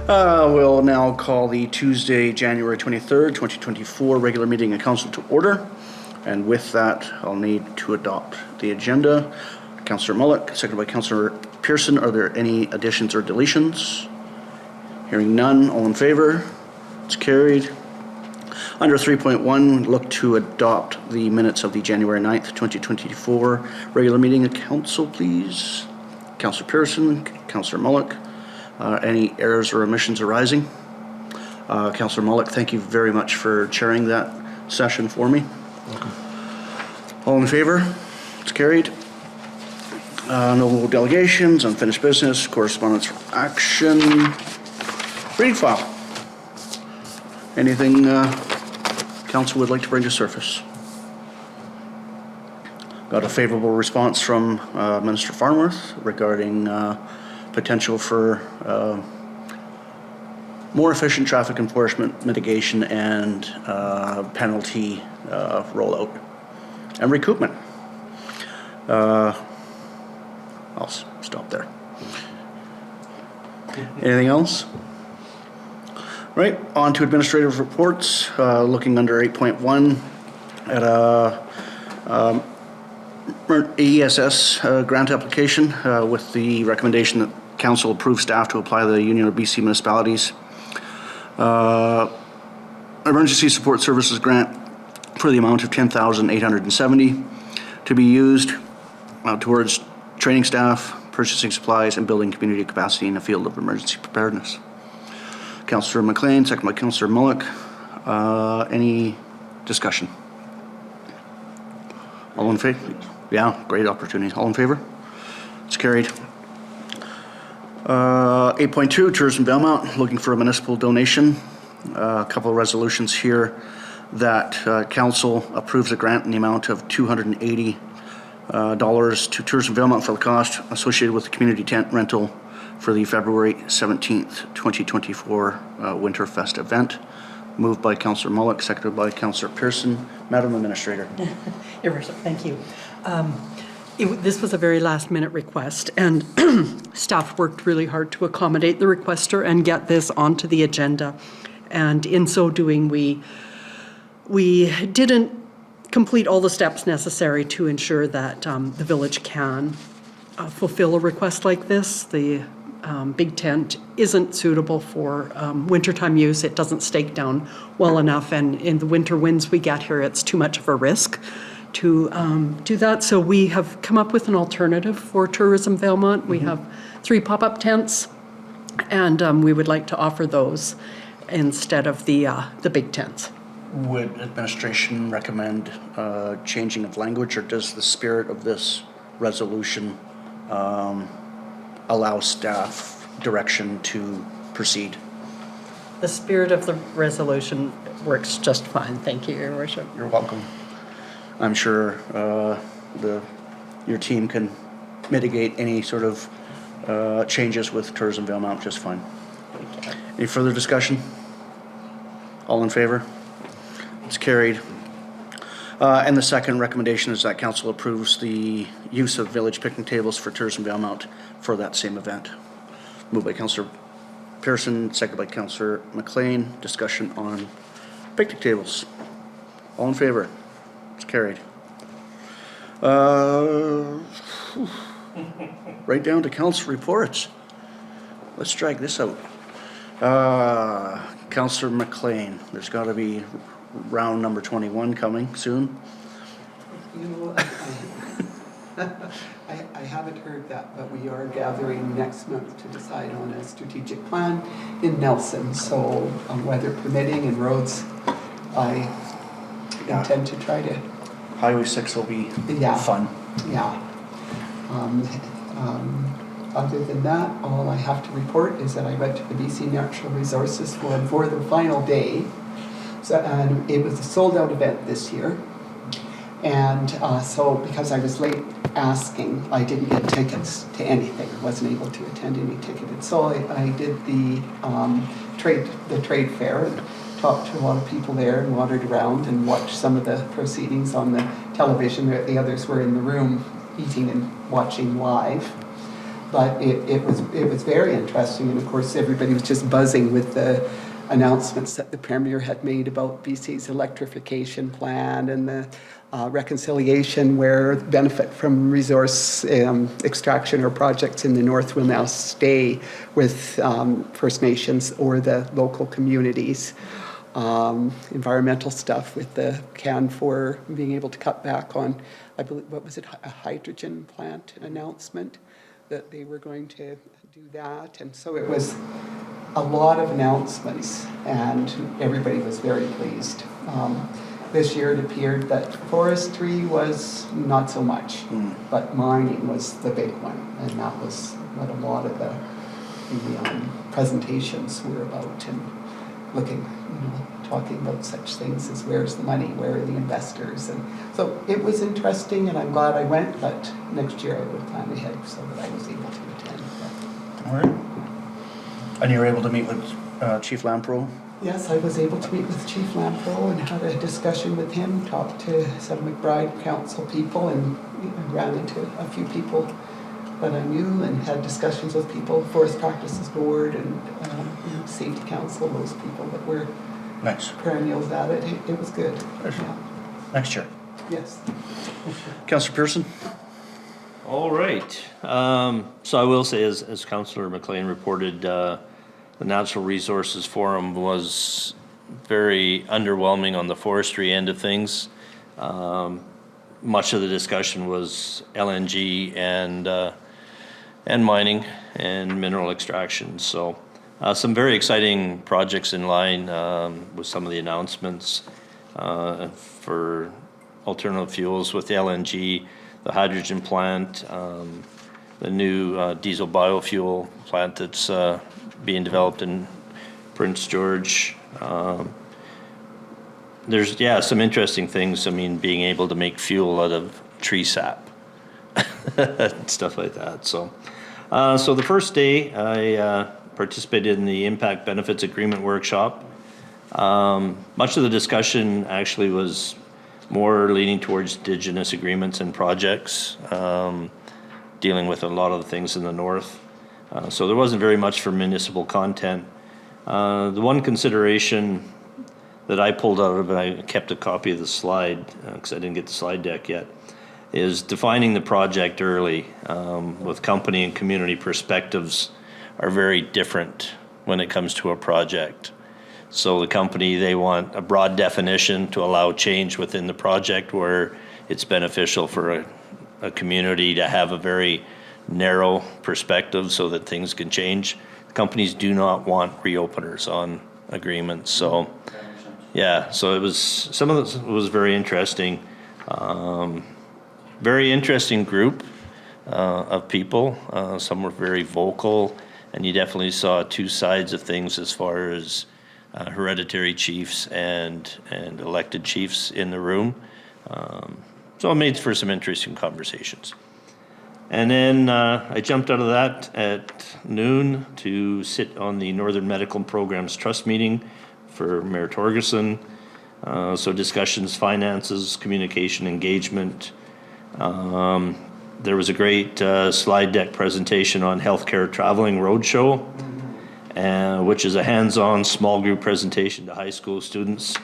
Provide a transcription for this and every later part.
We'll now call the Tuesday, January 23rd, 2024 regular meeting of council to order. And with that, I'll need to adopt the agenda. Councillor Mulyk, seconded by Councillor Pearson. Are there any additions or deletions? Hearing none, all in favor? It's carried. Under 3.1, look to adopt the minutes of the January 9th, 2024 regular meeting of council, please. Councillor Pearson, Councillor Mulyk. Any errors or omissions arising? Councillor Mulyk, thank you very much for chairing that session for me. Welcome. All in favor? It's carried. No delegations, unfinished business, correspondence for action. Reading file. Anything council would like to bring to surface? Got a favorable response from Minister Farnworth regarding potential for more efficient traffic enforcement, mitigation, and penalty rollout and recoupment. I'll stop there. Anything else? Right, on to administrative reports. Looking under 8.1 at ESS grant application with the recommendation that council approve staff to apply the Union of BC Municipalities Emergency Support Services grant for the amount of $10,870 to be used towards training staff, purchasing supplies, and building community capacity in the field of emergency preparedness. Councillor MacLean, second by Councillor Mulyk. Any discussion? All in favor? Yeah, great opportunity. All in favor? It's carried. 8.2, Tourism Valemount, looking for a municipal donation. A couple of resolutions here that council approves a grant in the amount of $280 to Tourism Valemount for the cost associated with the community tent rental for the February 17th, 2024 Winterfest event. Moved by Councillor Mulyk, seconded by Councillor Pearson. Madam Administrator. Your Worship, thank you. This was a very last-minute request, and staff worked really hard to accommodate the requester and get this onto the agenda. And in so doing, we didn't complete all the steps necessary to ensure that the village can fulfill a request like this. The big tent isn't suitable for wintertime use. It doesn't stake down well enough, and in the winter winds we get here, it's too much of a risk to do that. So we have come up with an alternative for Tourism Valemount. We have 3 pop-up tents, and we would like to offer those instead of the big tents. Would administration recommend changing of language, or does the spirit of this resolution allow staff direction to proceed? The spirit of the resolution works just fine. Thank you, Your Worship. You're welcome. I'm sure your team can mitigate any sort of changes with Tourism Valemount just fine. Any further discussion? All in favor? It's carried. And the second recommendation is that council approves the use of village picnic tables for Tourism Valemount for that same event. Moved by Councillor Pearson, seconded by Councillor MacLean. Discussion on picnic tables. All in favor? It's carried. Right down to council reports. Let's drag this out. Councillor MacLean, there's got to be round number 21 coming soon. You know, I haven't heard that, but we are gathering next month to decide on a strategic plan in Nelson. So weather permitting and roads, I intend to try to. Highway 6 will be fun. Yeah. Other than that, all I have to report is that I went to the BC Natural Resources Forum for the final day. So, and it was a sold-out event this year. And so because I was late asking, I didn't get tickets to anything. I wasn't able to attend any ticketed. So I did the trade fair and talked to a lot of people there and wandered around and watched some of the proceedings on the television. The others were in the room eating and watching live. But it was very interesting, and of course everybody was just buzzing with the announcements that the Premier had made about BC's electrification plan and the reconciliation where benefit from resource extraction or projects in the north will now stay with First Nations or the local communities. Environmental stuff with the can for being able to cut back on, I believe, what was it, a hydrogen plant announcement that they were going to do that. And so it was a lot of announcements and everybody was very pleased. This year it appeared that forestry was not so much, but mining was the big one. And that was what a lot of the presentations were about, and looking, talking about such things as where's the money, where are the investors. And so it was interesting, and I'm glad I went, but next year I would plan ahead so that I was able to attend. All right. And you were able to meet with Chief Lamproe? Yes, I was able to meet with Chief Lamproe and had a discussion with him, talked to some McBride Council people, and ran into a few people that I knew, and had discussions with people, Forest Practices Board and Safety Council, those people that were nice perennials at it. It was good. Yeah. Next year. Yes. Councillor Pearson? All right. So I will say, as Councillor MacLean reported, the Natural Resources Forum was very underwhelming on the forestry end of things. Much of the discussion was LNG and mining and mineral extraction. So some very exciting projects in line with some of the announcements for alternative fuels with the LNG, the hydrogen plant, the new diesel biofuel plant that's being developed in Prince George. There's, some interesting things. I mean, being able to make fuel out of tree sap and stuff like that. So the first day I participated in the Impact Benefits Agreement Workshop. Much of the discussion actually was more leaning towards Indigenous agreements and projects, dealing with a lot of the things in the north. So there wasn't very much for municipal content. The one consideration that I pulled out of it, I kept a copy of the slide because I didn't get the slide deck yet, is defining the project early with company and community perspectives are very different when it comes to a project. So the company, they want a broad definition to allow change within the project where it's beneficial for a community to have a very narrow perspective so that things can change. Companies do not want reopeners on agreements. So so it was, some of this was very interesting. Very interesting group of people. Some were very vocal, and you definitely saw two sides of things as far as hereditary chiefs and elected chiefs in the room. So it made for some interesting conversations. And then I jumped out of that at noon to sit on the Northern Medical Programs Trust meeting for Mayor Torgerson. So discussions, finances, communication, engagement. There was a great slide deck presentation on Healthcare Traveling Roadshow, which is a hands-on small group presentation to high school students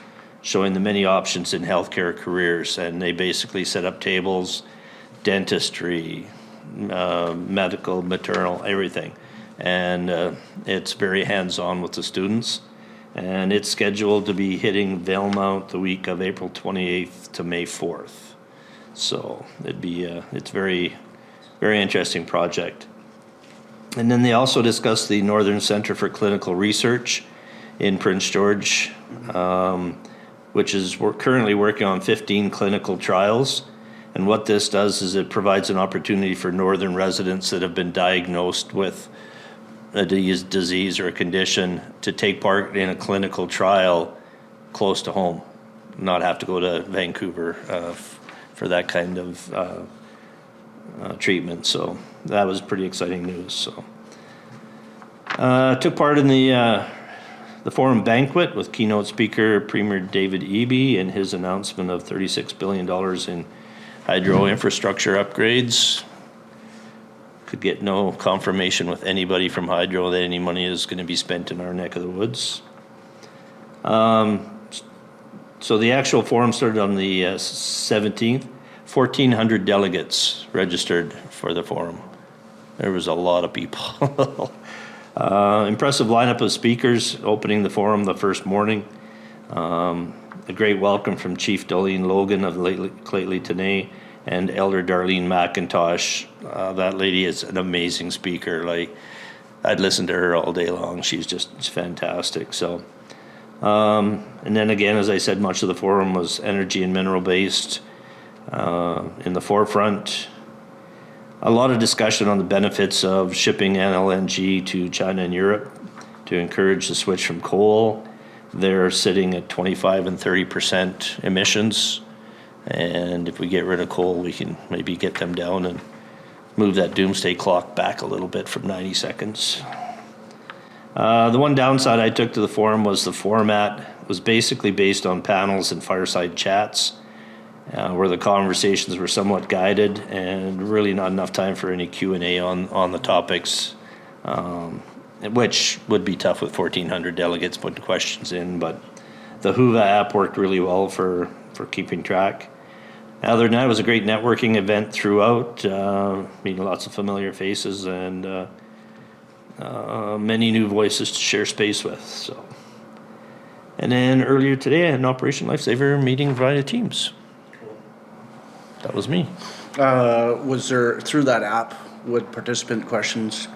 showing the many options in healthcare careers. And they basically set up tables, dentistry, medical, maternal, everything. And it's very hands-on with the students. And it's scheduled to be hitting Valemount the week of April 28th to May 4th. So it'd be, it's very, very interesting project. And then they also discussed the Northern Center for Clinical Research in Prince George, which is we're currently working on 15 clinical trials. And what this does is it provides an opportunity for Northern residents that have been diagnosed with a disease or a condition to take part in a clinical trial close to home, not have to go to Vancouver for that kind of treatment. So that was pretty exciting news. So took part in the forum banquet with keynote speaker Premier David Eby and his announcement of $36 billion in hydro infrastructure upgrades. Could get no confirmation with anybody from Hydro that any money is going to be spent in our neck of the woods. So the actual forum started on the 17th. 1,400 delegates registered for the forum. There was a lot of people. Impressive lineup of speakers opening the forum the first morning. A great welcome from Chief Darlene Logan of Claytley Tenay and Elder Darlene McIntosh. That lady is an amazing speaker. Like, I'd listen to her all day long. She's just fantastic. So, and then again, as I said, much of the forum was energy and mineral based. In the forefront, a lot of discussion on the benefits of shipping LNG to China and Europe to encourage the switch from coal. They're sitting at 25 and 30% emissions. And if we get rid of coal, we can maybe get them down and move that doomsday clock back a little bit from 90 seconds. The one downside I took to the forum was the format was basically based on panels and fireside chats, where the conversations were somewhat guided and really not enough time for any Q&A on the topics, which would be tough with 1,400 delegates putting questions in, but the Whova app worked really well for keeping track. Other than that, it was a great networking event throughout, meeting lots of familiar faces and many new voices to share space with. So, and then earlier today, I had an Operation Lifesaver meeting via Teams. That was me. Was there, through that app, would participant questions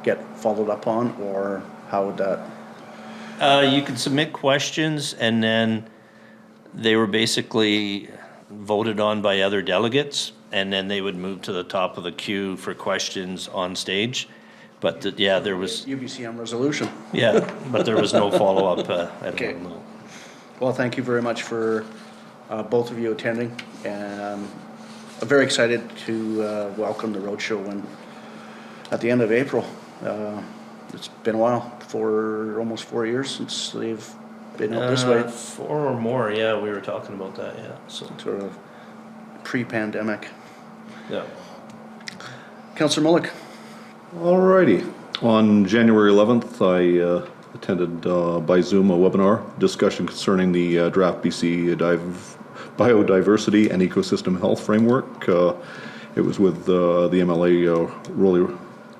get followed up on, or how would that? You could submit questions, and then they were basically voted on by other delegates, and then they would move to the top of the queue for questions on stage. But there was UBCM resolution. Yeah, but there was no follow-up at Okay. all. No. Well, thank you very much for both of you attending, and I'm very excited to welcome the roadshow at the end of April. It's been a while, almost 4 years since they've been out this way. 4 or more, yeah, we were talking about that, yeah. So Sort of pre-pandemic. yeah. Councillor Mulyk. Alrighty. On January 11th, I attended by Zoom a webinar discussion concerning the draft BC Biodiversity and Ecosystem Health Framework. It was with the MLA Rolly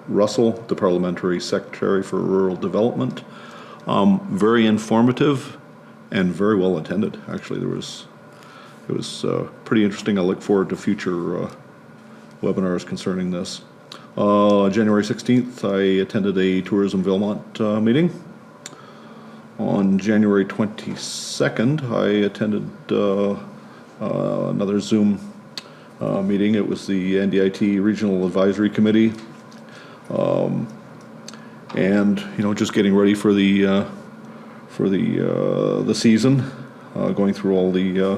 Russell, the Parliamentary Secretary for Rural Development. Very informative and very well attended. Actually, it was pretty interesting. I look forward to future webinars concerning this. January 16th, I attended a Tourism Valemount meeting. On January 22nd, I attended another Zoom meeting. It was the NDIT Regional Advisory Committee. And just getting ready for the season, going through all the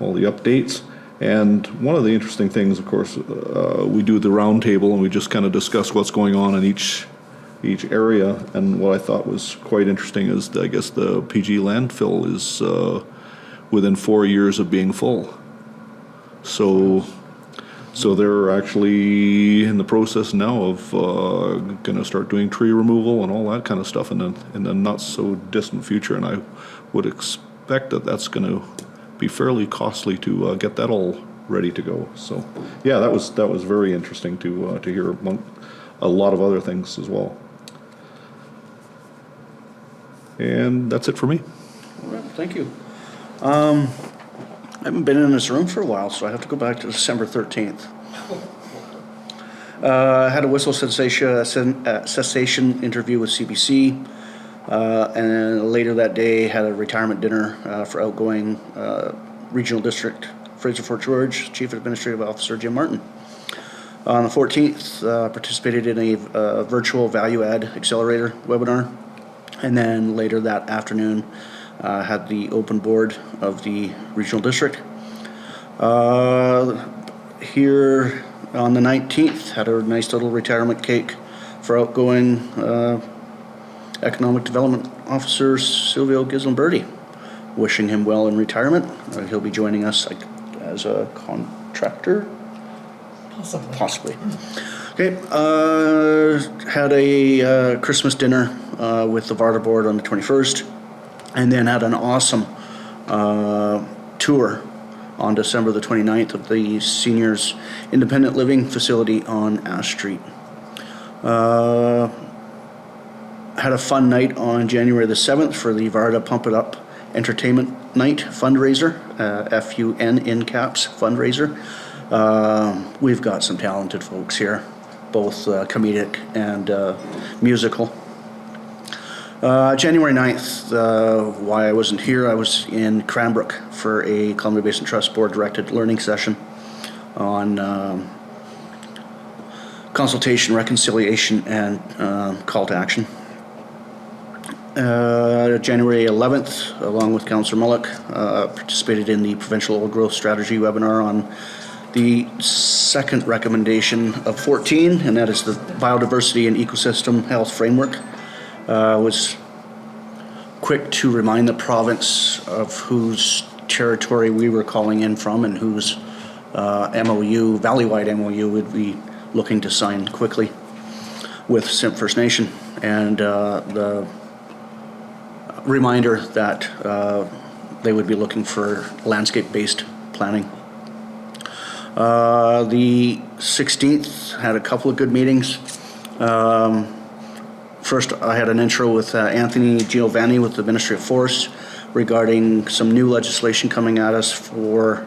updates. And one of the interesting things, of course, we do the round table and we just kind of discuss what's going on in each area. And what I thought was quite interesting is, I guess, the PG landfill is within 4 years of being full. So they're actually in the process now of going to start doing tree removal and all that kind of stuff in the not so distant future. And I would expect that that's going to be fairly costly to get that all ready to go. So yeah, that was very interesting to hear, among a lot of other things as well. And that's it for me. All right, thank you. I haven't been in this room for a while, so I have to go back to December 13th. I had a whistle cessation interview with CBC, and then later that day had a retirement dinner for outgoing Regional District Fraser Fort George Chief Administrative Officer Jim Martin. On the 14th, participated in a virtual value add accelerator webinar, and then later that afternoon had the open board of the Regional District. Here on the 19th, had a nice little retirement cake for outgoing Economic Development Officer Silvio Gislamberti, wishing him well in retirement. He'll be joining us as a contractor. Possibly. Possibly. Okay, had a Christmas dinner with the Varda board on the 21st, and then had an awesome tour on December the 29th of the seniors independent living facility on Ash Street. Had a fun night on January the 7th for the Varda Pump It Up Entertainment Night fundraiser, FUN in caps fundraiser. We've got some talented folks here, both comedic and musical. January 9th, why I wasn't here, I was in Cranbrook for a Columbia Basin Trust Board directed learning session on consultation, reconciliation, and call to action. January 11th, along with Councillor Mulyk, participated in the Provincial Old Growth Strategy webinar on the second recommendation of 14, and that is the Biodiversity and Ecosystem Health Framework. Was quick to remind the province of whose territory we were calling in from and whose MOU, valley-wide MOU, would be looking to sign quickly with Simp First Nation, and the reminder that they would be looking for landscape-based planning. The 16th had a couple of good meetings. First, I had an intro with Anthony Giovanni with the Ministry of Forests regarding some new legislation coming at us for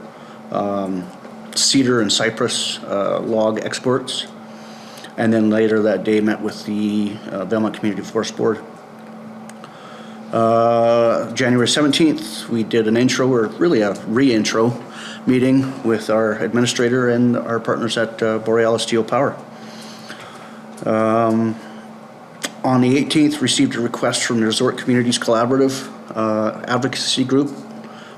cedar and cypress log exports. And then later that day met with the Valemount Community Forest Board. January 17th, we did an intro, or really a re-intro meeting with our administrator and our partners at Borealis Geopower. On the 18th, received a request from the Resort Communities Collaborative Advocacy Group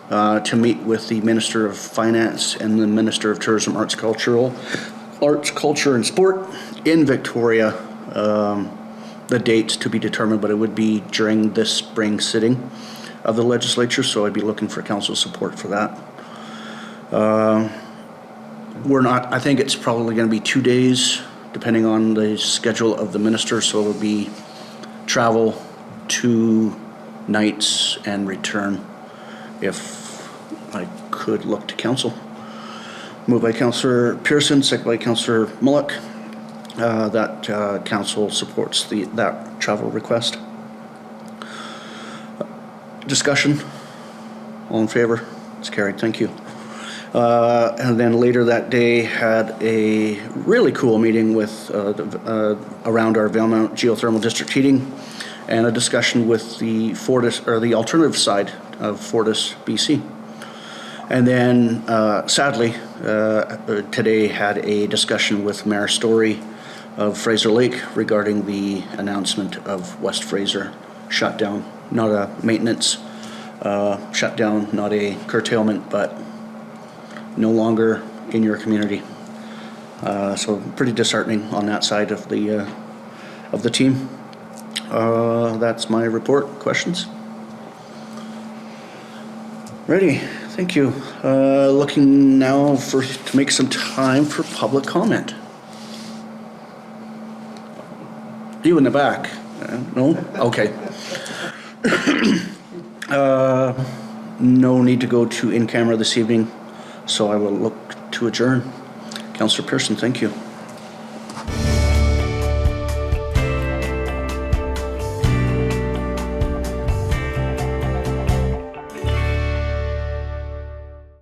to meet with the Minister of Finance and the Minister of Tourism, Arts, Culture, and Sport in Victoria. The dates to be determined, but it would be during this spring sitting of the legislature, so I'd be looking for council support for that. I think it's probably going to be 2 days, depending on the schedule of the minister, so it would be travel 2 nights and return if I could look to council. Moved by Councillor Pearson, second by Councillor Mulyk. That council supports that travel request. Discussion? All in favor? It's carried. Thank you. And then later that day had a really cool meeting with around our Valemount geothermal district heating, and a discussion with the Fortis, or the alternative side of Fortis, BC. And then sadly today had a discussion with Mayor Story of Fraser Lake regarding the announcement of West Fraser shutdown. Not a maintenance shutdown, not a curtailment, but no longer in your community. So pretty disheartening on that side of the team. That's my report. Questions? Ready. Thank you. Looking now to make some time for public comment. You in the back? No? Okay. No need to go to in camera this evening, so I will look to adjourn. Councillor Pearson, thank you.